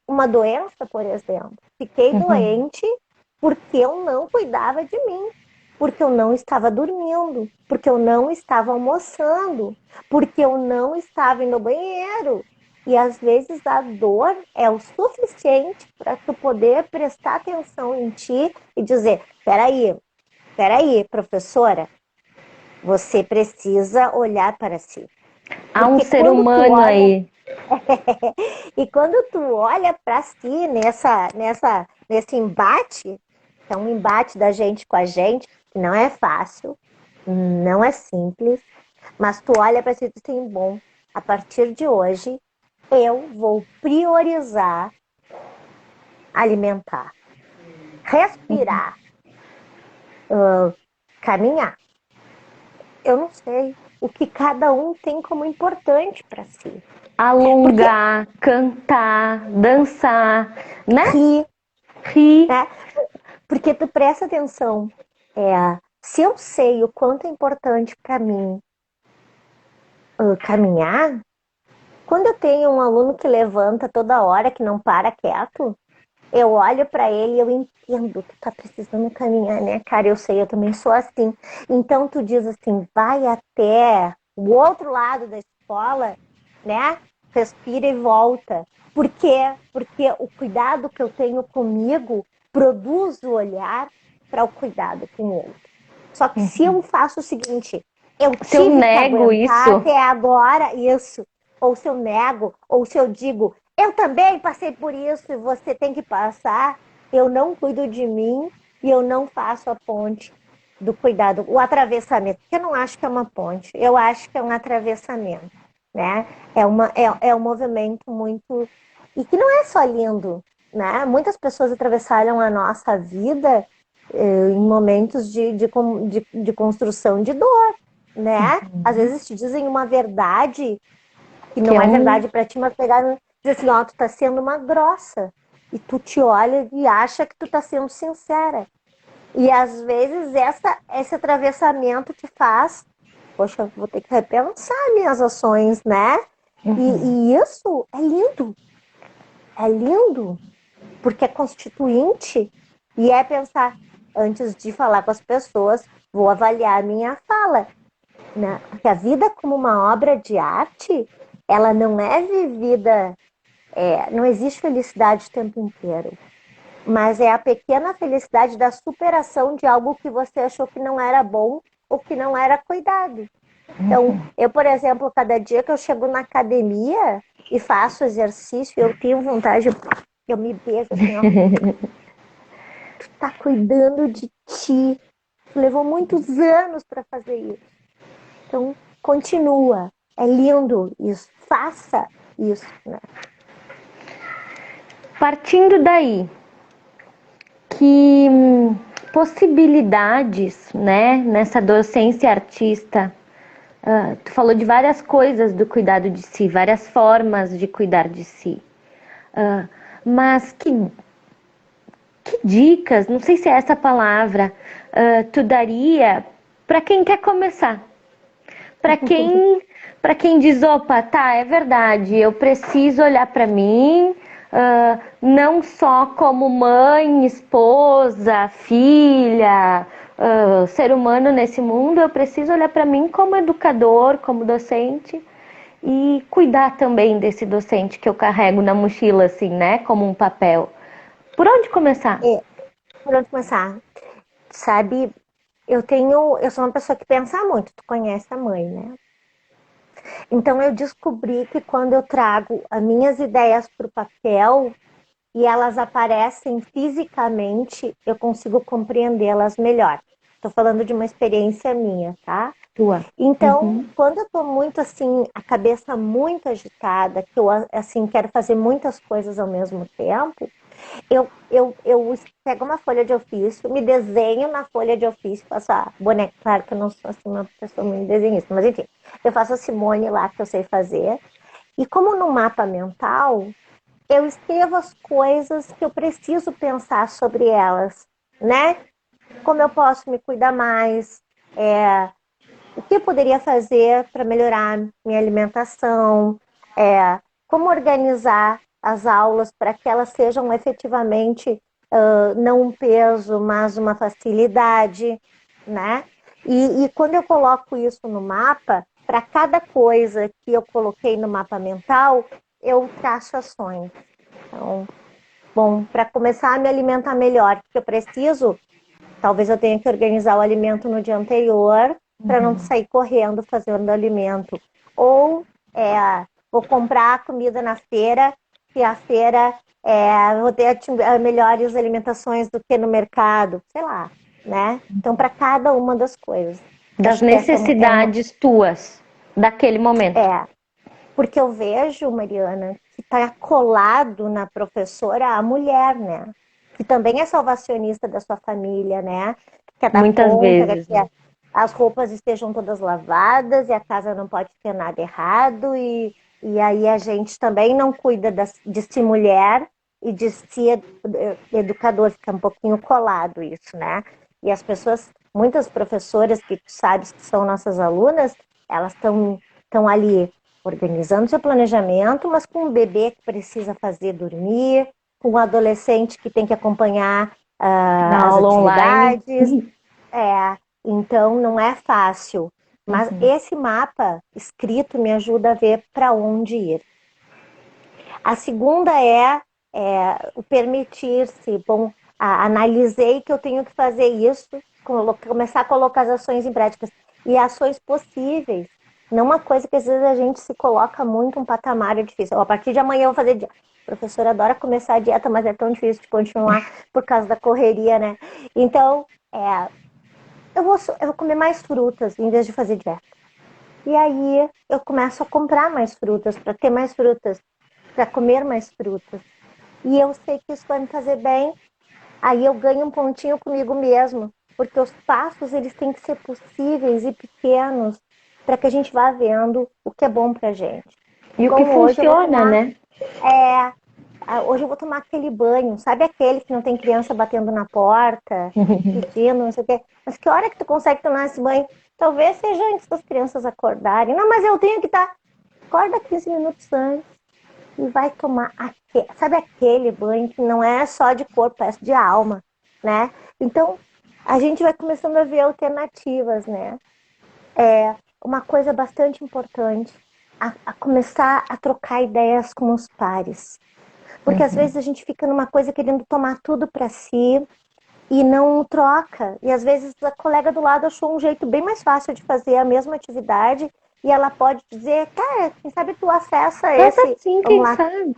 uma doença, por exemplo. Fiquei Uhum. doente porque eu não cuidava de mim, porque eu não estava dormindo, porque eu não estava almoçando, porque eu não estava indo ao banheiro. E às vezes a dor é o suficiente para tu poder prestar atenção em ti e dizer: peraí, professora, você precisa olhar para si. Há um Porque ser quando tu humano olha, aí. e quando tu olha para si nesse embate, é um embate da gente com a gente, que não é fácil, não é simples, mas tu olha para si e diz assim, bom, a partir de hoje eu vou priorizar alimentar, respirar, caminhar. Eu não sei o que cada um tem como importante para si. Alongar, cantar, dançar, né? Rir, Rir. né? Porque tu presta atenção. Se eu sei o quanto é importante para mim caminhar, quando eu tenho um aluno que levanta toda hora, que não para quieto, eu olho para ele e eu entendo, tu tá precisando caminhar, né, cara? Eu sei, eu também sou assim. Então tu diz assim, vai até o outro lado da escola, né? Respira e volta. Por quê? Porque o cuidado que eu tenho comigo produz o olhar para o cuidado com o outro. Só que se eu faço o seguinte, eu Se eu tive que nego aguentar isso, até agora isso, ou se eu nego, ou se eu digo, eu também passei por isso e você tem que passar, eu não cuido de mim e eu não faço a ponte do cuidado, o atravessamento, que eu não acho que é uma ponte, eu acho que é um atravessamento, né? É um movimento muito... E que não é só lindo, né? Muitas pessoas atravessaram a nossa vida em momentos de construção de dor, né? Às vezes te dizem uma verdade que que não é é um. verdade para ti, mas pegaram e dizem assim, ó, tu tá sendo uma grossa. E tu te olha e acha que tu tá sendo sincera. E às vezes esse atravessamento te faz, poxa, vou ter que repensar minhas ações, né? E isso é lindo, porque é constituinte e é pensar, antes de falar com as pessoas, vou avaliar a minha fala, né? Porque a vida como uma obra de arte, ela não é vivida, não existe felicidade o tempo inteiro, mas é a pequena felicidade da superação de algo que você achou que não era bom ou que não era cuidado. Então, eu, por exemplo, cada dia que eu chego na academia e faço exercício, eu tenho vontade, eu me beijo assim, ó, tu tá cuidando de ti, tu levou muitos anos para fazer isso. Então, continua. É lindo isso. Faça isso, né? Partindo daí, que possibilidades, né, nessa docência artista, tu falou de várias coisas do cuidado de si, várias formas de cuidar de si. Mas que dicas, não sei se é essa palavra, tu daria para quem quer começar? Para quem, para quem diz, opa, tá, é verdade, eu preciso olhar para mim, não só como mãe, esposa, filha, ser humano nesse mundo, eu preciso olhar para mim como educador, como docente e cuidar também desse docente que eu carrego na mochila, assim, né, como um papel. Por onde começar? Por onde começar? Sabe, eu sou uma pessoa que pensa muito, tu conhece a mãe, né? Então eu descobri que quando eu trago as minhas ideias para o papel e elas aparecem fisicamente, eu consigo compreendê-las melhor. Estou falando de uma experiência minha, tá? Tua. Então, quando eu estou muito assim, a cabeça muito agitada, que eu assim quero fazer muitas coisas ao mesmo tempo, eu pego uma folha de ofício, me desenho na folha de ofício, faço a boneca, claro que eu não sou assim, uma pessoa muito desenhista, mas enfim, eu faço a Simone lá que eu sei fazer, e como no mapa mental, eu escrevo as coisas que eu preciso pensar sobre elas, né? Como eu posso me cuidar mais, o que eu poderia fazer para melhorar minha alimentação, como organizar as aulas para que elas sejam efetivamente não um peso, mas uma facilidade, né? E quando eu coloco isso no mapa, para cada coisa que eu coloquei no mapa mental, eu traço ações. Então, bom, para começar a me alimentar melhor, o que eu preciso, talvez eu tenha que organizar o alimento no dia anterior para não sair correndo fazendo alimento. Ou vou comprar comida na feira se a feira vou ter melhores alimentações do que no mercado, sei lá, né? Então, para cada uma das coisas. Das Acho que essa necessidades tuas, daquele momento. porque eu vejo, Mariana, que está colado na professora a mulher, né? Que também é salvacionista da sua família, né? Que quer dar Muitas conta, vezes, que né? as roupas estejam todas lavadas e a casa não pode ter nada errado. E aí a gente também não cuida de si mulher e de si educador, fica um pouquinho colado isso, né? E as pessoas, muitas professoras que tu sabes que são nossas alunas, elas estão ali organizando seu planejamento, mas com um bebê que precisa fazer dormir, com um adolescente que tem que acompanhar Na as aula online. atividades. Então não é fácil. Mas esse mapa escrito me ajuda a ver para onde ir. A segunda o permitir-se. Bom, analisei que eu tenho que fazer isso, começar a colocar as ações em práticas. E ações possíveis. Não uma coisa que às vezes a gente se coloca muito um patamar difícil. A partir de amanhã eu vou fazer dieta. A professora adora começar a dieta, mas é tão difícil de continuar por causa da correria, né? Então, eu vou comer mais frutas em vez de fazer dieta. E aí eu começo a comprar mais frutas, para ter mais frutas, para comer mais frutas. E eu sei que isso vai me fazer bem. Aí eu ganho um pontinho comigo mesmo, porque os passos eles têm que ser possíveis e pequenos para que a gente vá vendo o que é bom para gente. E o que Igual hoje eu vou funciona, tomar, né? hoje eu vou tomar aquele banho, sabe aquele que não tem criança batendo na porta, pedindo, não sei o quê. Mas que hora que tu consegue tomar esse banho? Talvez seja antes das crianças acordarem. Não, mas eu tenho que estar. Acorda 15 minutos antes e vai tomar sabe aquele banho que não é só de corpo, é de alma, né? Então, a gente vai começando a ver alternativas, né? Uma coisa bastante importante, a começar a trocar ideias com os pares. Porque às vezes a gente fica numa coisa querendo tomar tudo para si e não troca. E às vezes a colega do lado achou um jeito bem mais fácil de fazer a mesma atividade e ela pode dizer, cara, quem sabe tu acessa Mas esse, assim, vamos quem lá, sabe?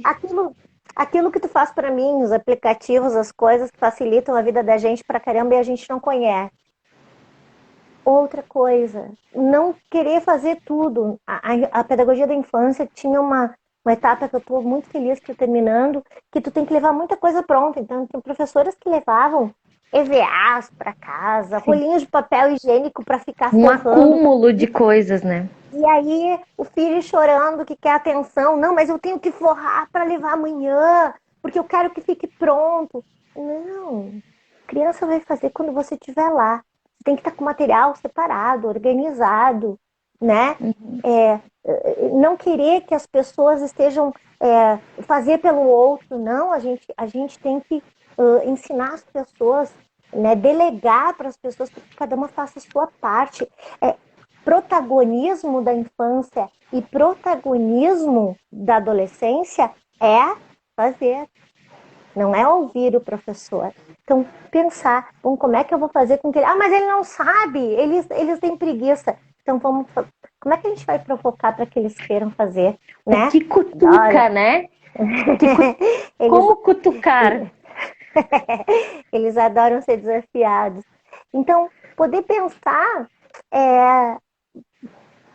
aquilo que tu faz para mim, os aplicativos, as coisas que facilitam a vida da gente pra caramba e a gente não conhece. Outra coisa, não querer fazer tudo. A pedagogia da infância tinha uma etapa que eu estou muito feliz que estou terminando, que tu tem que levar muita coisa pronta. Então, tem professoras que levavam EVAs para casa, Sim. rolinhos de papel higiênico para ficar Um forrando. acúmulo de coisas, né? E aí, o filho chorando que quer atenção. Não, mas eu tenho que forrar para levar amanhã, porque eu quero que fique pronto. Não, a criança vai fazer quando você estiver lá. Você tem que estar com o material separado, organizado, né? Não querer que as pessoas estejam fazer pelo outro, não. A gente tem que ensinar as pessoas, né? Delegar para as pessoas para que cada uma faça a sua parte. Protagonismo da infância e protagonismo da adolescência é fazer, não é ouvir o professor. Então, pensar, bom, como é que eu vou fazer com que ele... Ah, mas ele não sabe, eles têm preguiça. Então, como é que a gente vai provocar para que eles queiram fazer, O né? que cutuca, Adoro. né? Eles, Como cutucar? eles adoram ser desafiados. Então, poder pensar é,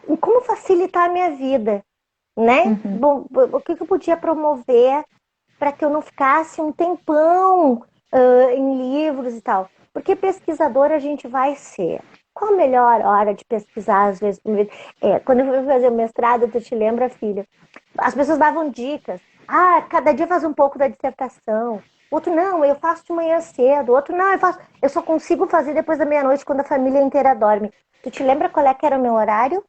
em como facilitar a minha vida, né? Bom, o que eu podia promover para que eu não ficasse um tempão em livros e tal. Porque pesquisador a gente vai ser. Qual a melhor hora de pesquisar, às vezes? Quando eu fui fazer o mestrado, tu te lembra, filha? As pessoas davam dicas. Ah, cada dia faz um pouco da dissertação. Outro, não, eu faço de manhã cedo. Outro, não, eu só consigo fazer depois da meia-noite, quando a família inteira dorme. Tu te lembra qual é que era o meu horário?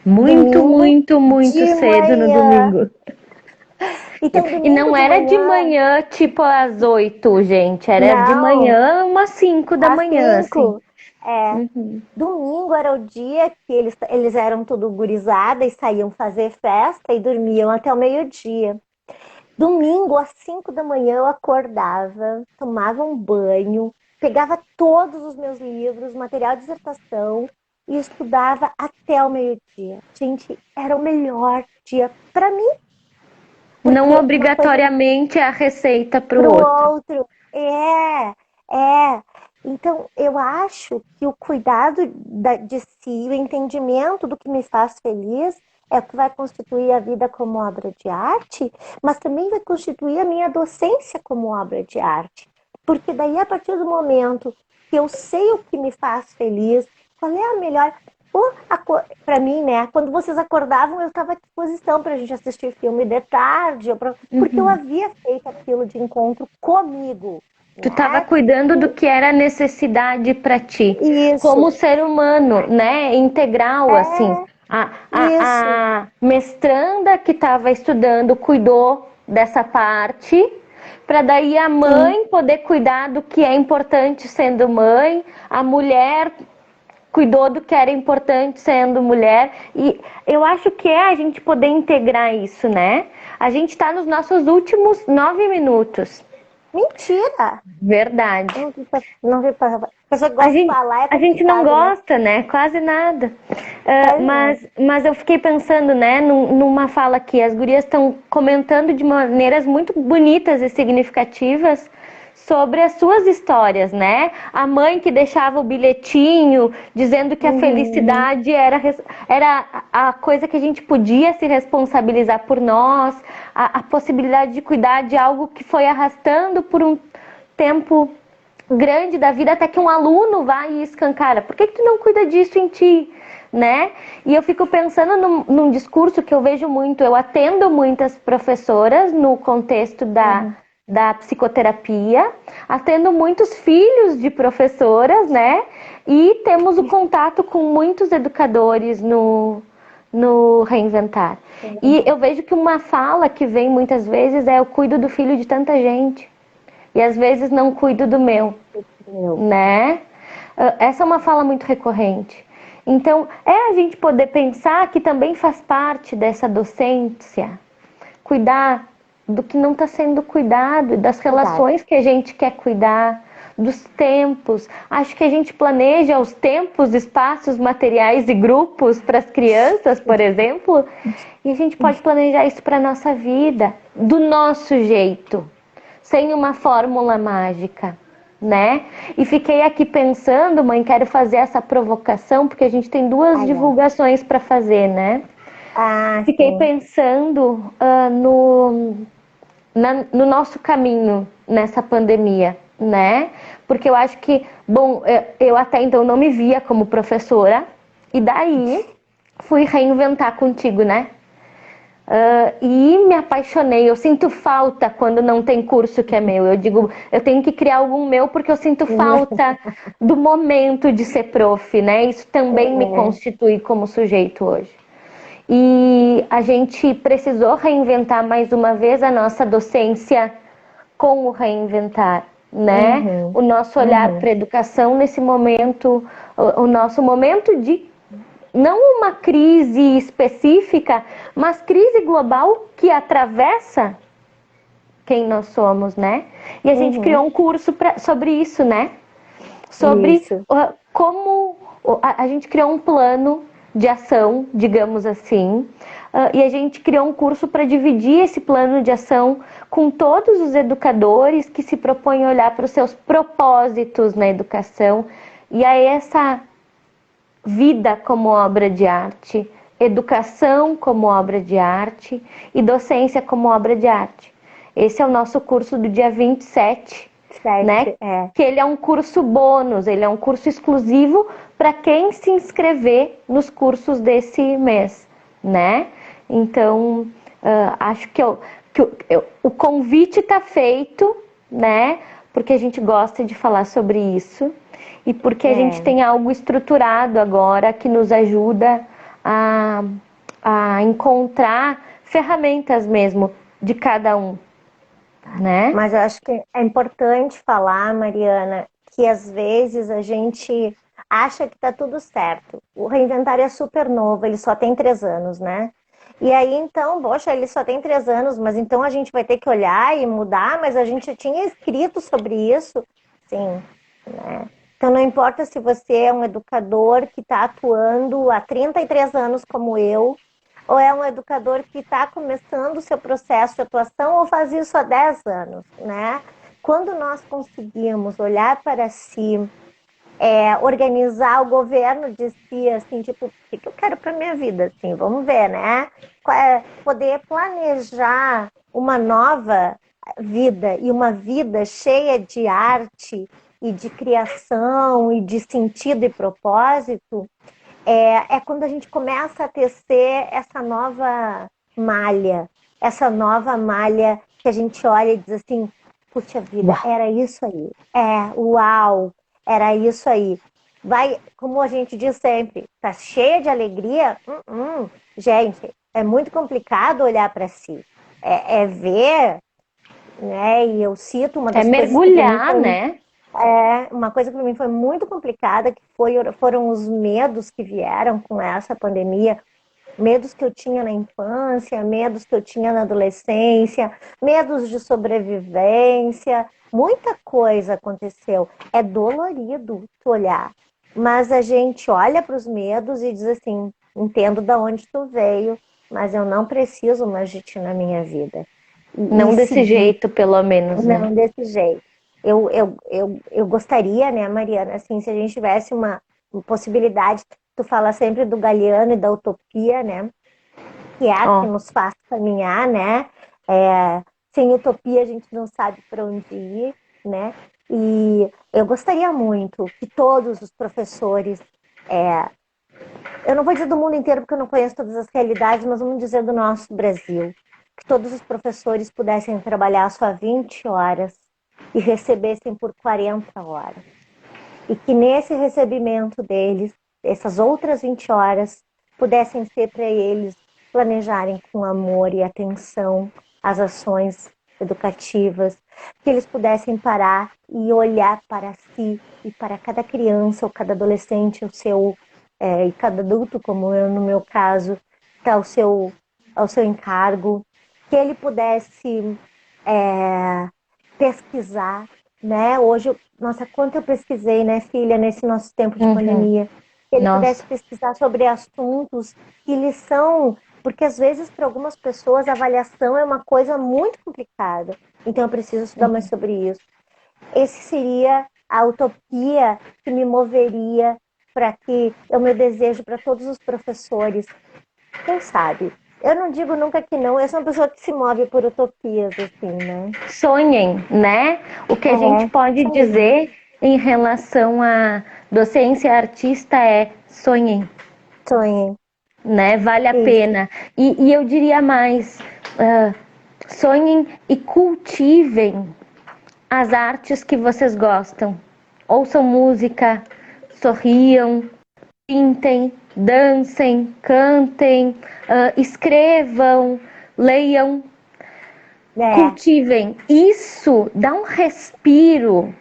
Muito, Domingo muito, muito de cedo no manhã. domingo. Então, E domingo não de era de manhã, manhã, tipo às 8, gente. Era de não, manhã, umas 5 da às manhã, assim. 5. É, domingo era o dia que eles eram tudo gurizada e saíam fazer festa e dormiam até o meio-dia. Domingo, às 5 da manhã, eu acordava, tomava um banho, pegava todos os meus livros, material de dissertação e estudava até o meio-dia. Gente, era o melhor dia para mim. Não Porque uma coisa obrigatoriamente é a receita para o para o outro. outro. É. Então, eu acho que o cuidado de si, o entendimento do que me faz feliz, é o que vai constituir a vida como obra de arte, mas também vai constituir a minha docência como obra de arte. Porque daí, a partir do momento que eu sei o que me faz feliz, qual é a melhor. Para mim, né? Quando vocês acordavam, eu estava à disposição para a gente assistir filme de tarde, porque eu Uhum. havia feito aquilo de encontro comigo, Tu estava né? cuidando do que era necessidade para ti, como Isso, ser humano, né? Integral, assim. é isso. A mestranda que estava estudando cuidou dessa parte, para daí a Sim, mãe poder cuidar do que é importante sendo mãe, a mulher cuidou do que era importante sendo mulher. E eu acho que é a gente poder integrar isso, né? A gente está nos nossos últimos 9 minutos. mentira. Verdade. Não vi a pessoa que A gosta de gente, falar é a gente não complicado, né? gosta, né? Quase nada. Quase nada. Mas eu fiquei pensando, né, numa fala que as gurias estão comentando de maneiras muito bonitas e significativas sobre as suas histórias, né? A mãe que deixava o bilhetinho dizendo que a Uhum. felicidade era a coisa que a gente podia se responsabilizar por nós, a possibilidade de cuidar de algo que foi arrastando por um tempo grande da vida até que um aluno vai e escancara. Por que tu não cuida disso em ti? Né? E eu fico pensando num discurso que eu vejo muito, eu atendo muitas professoras no contexto Uhum. da psicoterapia, atendo muitos filhos de professoras, né? E temos o contato com muitos educadores no Reinventar. E eu vejo que uma fala que vem muitas vezes é: eu cuido do filho de tanta gente e às vezes não cuido do meu, Meu. né? Essa é uma fala muito recorrente. Então, é a gente poder pensar que também faz parte dessa docência, cuidar do que não está sendo cuidado, das Cuidado. relações que a gente quer cuidar, dos tempos. Acho que a gente planeja os tempos, espaços, materiais e grupos para as crianças, por exemplo, e a gente pode planejar isso para a nossa vida, do nosso jeito, sem uma fórmula mágica, né? E fiquei aqui pensando, mãe, quero fazer essa provocação, porque a gente tem duas Ai, ai. divulgações para fazer, né? Ah, Fiquei sim. pensando no nosso caminho nessa pandemia, né? Porque eu acho que, bom, eu até então não me via como professora, e daí fui reinventar contigo, né? E me apaixonei. Eu sinto falta quando não tem curso que é meu. Eu digo, eu tenho que criar algum meu porque eu sinto falta do momento de ser prof, né? Isso também me É, constitui como sujeito hoje. E a gente precisou reinventar mais uma vez a nossa docência com o reinventar, né? uhum, O nosso olhar uhum. para a educação nesse momento, o nosso momento de não uma crise específica, mas crise global que atravessa quem nós somos, né? E a gente Uhum. criou um curso sobre isso, né? Sobre Isso. como a gente criou um plano de ação, digamos assim, e a gente criou um curso para dividir esse plano de ação com todos os educadores que se propõem a olhar para os seus propósitos na educação e a essa vida como obra de arte, educação como obra de arte e docência como obra de arte. Esse é o nosso curso do dia 27, né? 7, é. Que ele é um curso bônus, ele é um curso exclusivo para quem se inscrever nos cursos desse mês, né? Então, acho o convite está feito, né? Porque a gente gosta de falar sobre isso e porque a gente É. tem algo estruturado agora que nos ajuda a, a encontrar ferramentas mesmo de cada um, né? Mas eu acho que é importante falar, Mariana, que às vezes a gente acha que está tudo certo. O Reinventário é super novo, ele só tem 3 anos, né? E aí, então, poxa, ele só tem 3 anos, mas então a gente vai ter que olhar e mudar, mas a gente já tinha escrito sobre isso, sim, né? Então, não importa se você é um educador que está atuando há 33 anos como eu, ou é um educador que está começando o seu processo de atuação ou faz isso há 10 anos, né? Quando nós conseguimos olhar para si, organizar o governo de si, assim, tipo, o que eu quero para minha vida, assim, vamos ver, né? Poder planejar uma nova vida e uma vida cheia de arte e de criação e de sentido e propósito, é quando a gente começa a tecer essa nova malha que a gente olha e diz assim, puxa vida, Uau. era isso aí. Uau, era isso aí. Vai, como a gente diz sempre, tá cheia de alegria? Gente, é muito complicado olhar para si. Ver, né? E eu cito uma É das coisas que para mim mergulhar, foi né? uma coisa que para mim foi muito complicada, que foram os medos que vieram com essa pandemia, medos que eu tinha na infância, medos que eu tinha na adolescência, medos de sobrevivência, muita coisa aconteceu. É dolorido tu olhar, mas a gente olha para os medos e diz assim, entendo de onde tu veio, mas eu não preciso mais de ti na minha vida. Não E desse seguir, jeito, pelo menos, né? não desse jeito. Eu gostaria, né, Mariana, assim, se a gente tivesse uma possibilidade, tu fala sempre do Galeano e da utopia, né, que é a que Ó, nos faz caminhar, né, sem utopia a gente não sabe para onde ir, né, e eu gostaria muito que todos os professores, eu não vou dizer do mundo inteiro porque eu não conheço todas as realidades, mas vamos dizer do nosso Brasil, que todos os professores pudessem trabalhar só 20 horas e recebessem por 40 horas. E que nesse recebimento deles, essas outras 20 horas, pudessem ser para eles planejarem com amor e atenção as ações educativas, que eles pudessem parar e olhar para si e para cada criança ou cada adolescente, e cada adulto, como eu no meu caso, está ao seu encargo, que ele pudesse pesquisar, né? Hoje, nossa, quanto eu pesquisei, né, filha, nesse nosso tempo de uhum. pandemia, que ele pudesse Nossa. pesquisar sobre assuntos que lhe são, porque às vezes para algumas pessoas a avaliação é uma coisa muito complicada. Então eu preciso estudar mais sobre isso. Esse seria a utopia que me moveria para que o meu desejo para todos os professores. Quem sabe? Eu não digo nunca que não, eu sou uma pessoa que se move por utopias, assim, né? Sonhem, né? O que a gente pode Sonhei. dizer em relação à docência artista é sonhem, Sonhei. né? Vale a Isso. pena. E eu diria mais, sonhem e cultivem as artes que vocês gostam. Ouçam música, sorriam, pintem, dancem, cantem, escrevam, leiam, É. cultivem. Isso dá um respiro,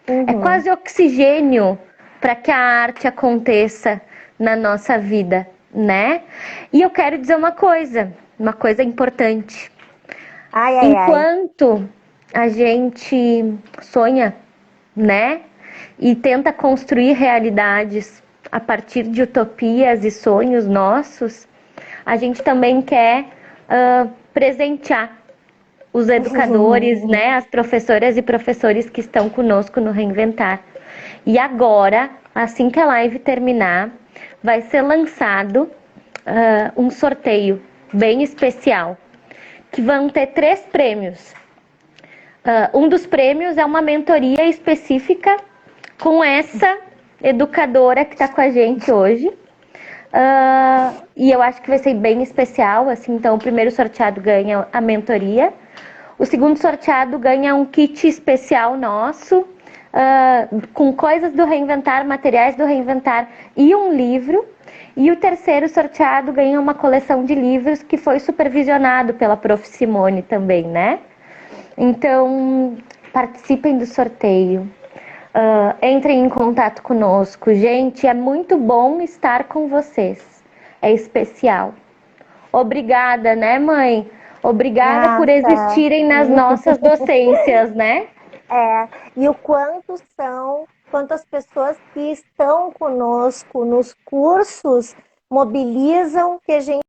é Uhum. quase oxigênio para que a arte aconteça na nossa vida, né? E eu quero dizer uma coisa importante. Ai, ai, ai. Enquanto a gente sonha, né? E tenta construir realidades a partir de utopias e sonhos nossos, a gente também quer presentear os educadores, né, as professoras e professores que estão conosco no Reinventar. E agora, assim que a live terminar, vai ser lançado um sorteio bem especial, que vão ter 3 prêmios. Um dos prêmios é uma mentoria específica com essa educadora que está com a gente hoje. E eu acho que vai ser bem especial, assim, então o primeiro sorteado ganha a mentoria, o segundo sorteado ganha um kit especial nosso, com coisas do Reinventar, materiais do Reinventar e um livro, e o terceiro sorteado ganha uma coleção de livros que foi supervisionado pela Prof. Simone também, né? Então, participem do sorteio. Entrem em contato conosco. Gente, é muito bom estar com vocês. É especial. Obrigada, né, mãe? Obrigada por Nossa. existirem nas nossas docências, né? E o quantas pessoas que estão conosco nos cursos mobilizam que a gente